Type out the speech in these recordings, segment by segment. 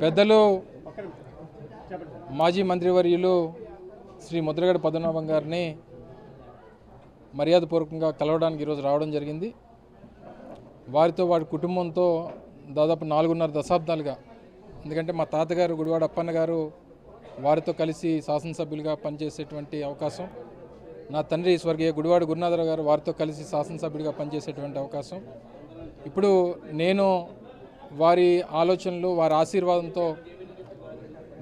పెద్దలు మాజీ మంత్రివర్యులు శ్రీ ముద్రగడ పద్మనాభం గారిని మర్యాదపూర్వకంగా కలవడానికి ఈరోజు రావడం జరిగింది. వారితో వారి కుటుంబంతో దాదాపు 4.5 దశాబ్దాలుగా, ఎందుకంటే మా తాతగారు గుడివాడ అప్పన్న గారు వారితో కలిసి శాసనసభ్యులుగా పనిచేసేటువంటి అవకాశం, నా తండ్రి స్వర్గీయ గుడివాడ గురునాథరావు గారు వారితో కలిసి శాసనసభ్యుడిగా పనిచేసేటువంటి అవకాశం, ఇప్పుడు నేను వారి ఆలోచనలు వారి ఆశీర్వాదంతో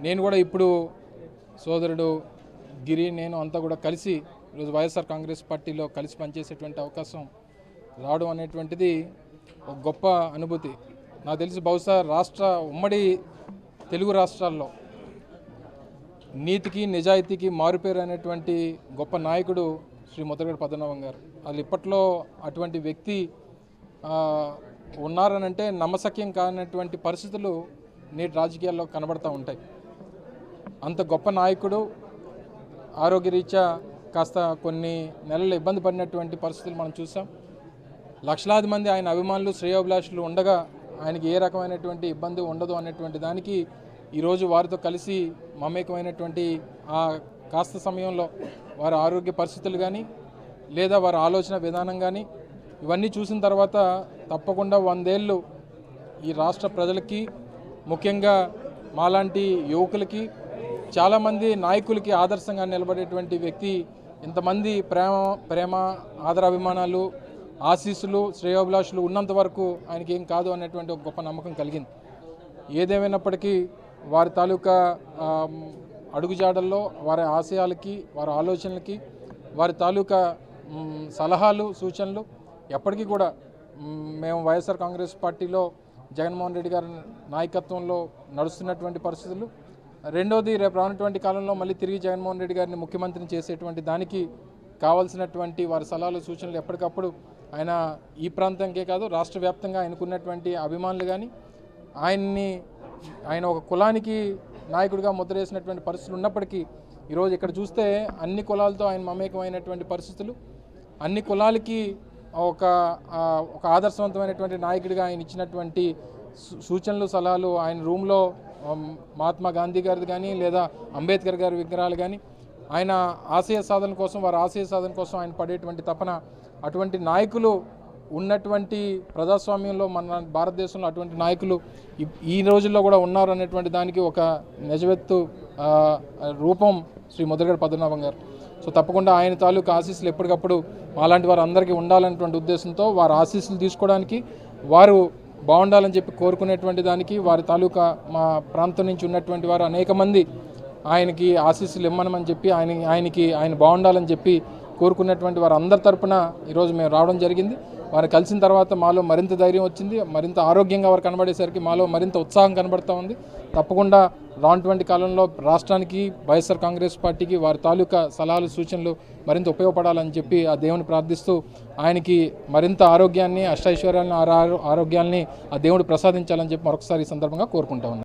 నేను కూడా ఇప్పుడు సోదరుడు గిరి నేను అంతా కూడా కలిసి ఈరోజు వైఎస్ఆర్ కాంగ్రెస్ పార్టీలో కలిసి పనిచేసేటువంటి అవకాశం రావడం అనేటువంటిది ఒక గొప్ప అనుభూతి. నాకు తెలిసి బహుశా ఉమ్మడి తెలుగు రాష్ట్రాల్లో నీతికి నిజాయితీకి మారుపేరు అనేటువంటి గొప్ప నాయకుడు శ్రీ ముద్రగడ పద్మనాభం గారు. అది ఇప్పట్లో అటువంటి వ్యక్తి ఉన్నారనంటే నమ్మశక్యం కానటువంటి పరిస్థితులు నేటి రాజకీయాల్లో కనబడతా ఉంటాయి. అంత గొప్ప నాయకుడు ఆరోగ్యరీత్యా కాస్త కొన్ని నెలలు ఇబ్బంది పడినటువంటి పరిస్థితులు మనం చూసాం. లక్షలాది మంది ఆయన అభిమానులు శ్రేయోభిలాషులు ఉండగా ఆయనకి ఏ రకమైనటువంటి ఇబ్బంది ఉండదు అనేటువంటి దానికి ఈరోజు వారితో కలిసి మమేకమైనటువంటి ఆ కాస్త సమయంలో వారి ఆరోగ్య పరిస్థితులు కానీ లేదా వారి ఆలోచన విధానం కానీ ఇవన్నీ చూసిన తర్వాత తప్పకుండా 100 ఏళ్ళు ఈ రాష్ట్ర ప్రజలకి, ముఖ్యంగా మాలాంటి యువకులకి, చాలామంది నాయకులకి ఆదర్శంగా నిలబడేటువంటి వ్యక్తి. ఇంతమంది ప్రేమ ఆదరాభిమానాలు, ఆశీస్సులు, శ్రేయోభిలాషులు ఉన్నంత వరకు ఆయనకి ఏం కాదు అనేటువంటి ఒక గొప్ప నమ్మకం కలిగింది. ఏదేమైనప్పటికీ వారి తాలూకా అడుగుజాడల్లో వారి ఆశయాలకి, వారి ఆలోచనలకి, వారి తాలూకా సలహాలు, సూచనలు ఎప్పటికీ కూడా మేము వైఎస్ఆర్ కాంగ్రెస్ పార్టీలో జగన్మోహన్ రెడ్డి గారి నాయకత్వంలో నడుస్తున్నటువంటి పరిస్థితులు. రెండోది, రేపు రానున్నటువంటి కాలంలో మళ్ళీ తిరిగి జగన్మోహన్ రెడ్డి గారిని ముఖ్యమంత్రిని చేసేటువంటి దానికి కావాల్సినటువంటి వారి సలహాలు, సూచనలు ఎప్పటికప్పుడు ఆయన ఈ ప్రాంతంకే కాదు రాష్ట్ర వ్యాప్తంగా ఆయనకున్నటువంటి అభిమానులు కానీ, ఆయన ఒక కులానికి నాయకుడిగా ముద్ర వేసినటువంటి పరిస్థితులు ఉన్నప్పటికీ ఈరోజు ఇక్కడ చూస్తే అన్ని కులాలతో ఆయన మమేకమైనటువంటి పరిస్థితులు, అన్ని కులాలకి ఒక ఆదర్శవంతమైనటువంటి నాయకుడిగా ఆయన ఇచ్చినటువంటి సూచనలు, సలహాలు, ఆయన రూమ్లో మహాత్మా గాంధీ గారిది కానీ లేదా అంబేద్కర్ గారి విగ్రహాలు కానీ, ఆయన ఆశయ సాధన కోసం, వారి ఆశయ సాధన కోసం ఆయన పడేటువంటి తపన, అటువంటి నాయకులు ఉన్నటువంటి ప్రజాస్వామ్యంలో మన భారతదేశంలో అటువంటి నాయకులు ఈ రోజుల్లో కూడా ఉన్నారు అనేటువంటి దానికి ఒక నిజవెత్తు రూపం శ్రీ ముద్రగడ పద్మనాభం గారు. సో తప్పకుండా ఆయన తాలూకు ఆశీస్సులు ఎప్పటికప్పుడు మాలాంటి వారు అందరికీ ఉండాలనేటువంటి ఉద్దేశంతో వారి ఆశీస్సులు తీసుకోవడానికి, వారు బాగుండాలని చెప్పి కోరుకునేటువంటి దానికి వారి తాలూకా మా ప్రాంతం నుంచి ఉన్నటువంటి వారు అనేక మంది ఆయనకి ఆశీస్సులు ఇమ్మనమని చెప్పి ఆయన బాగుండాలని చెప్పి కోరుకున్నటువంటి వారు అందరి తరపున ఈరోజు మేము రావడం జరిగింది. వారిని కలిసిన తర్వాత మాలో మరింత ధైర్యం వచ్చింది, మరింత ఆరోగ్యంగా వారు కనబడేసరికి మాలో మరింత ఉత్సాహం కనబడుతూ ఉంది. తప్పకుండా రానున్నటువంటి కాలంలో రాష్ట్రానికి, వైఎస్ఆర్ కాంగ్రెస్ పార్టీకి వారి తాలూకా సలహాలు, సూచనలు మరింత ఉపయోగపడాలని చెప్పి ఆ దేవుని ప్రార్థిస్తూ ఆయనకి మరింత ఆరోగ్యాన్ని, అష్టైశ్వర్యాన్ని, ఆరోగ్యాన్ని ఆ దేవుడు ప్రసాదించాలని చెప్పి మరొకసారి ఈ సందర్భంగా కోరుకుంటా ఉన్నాను.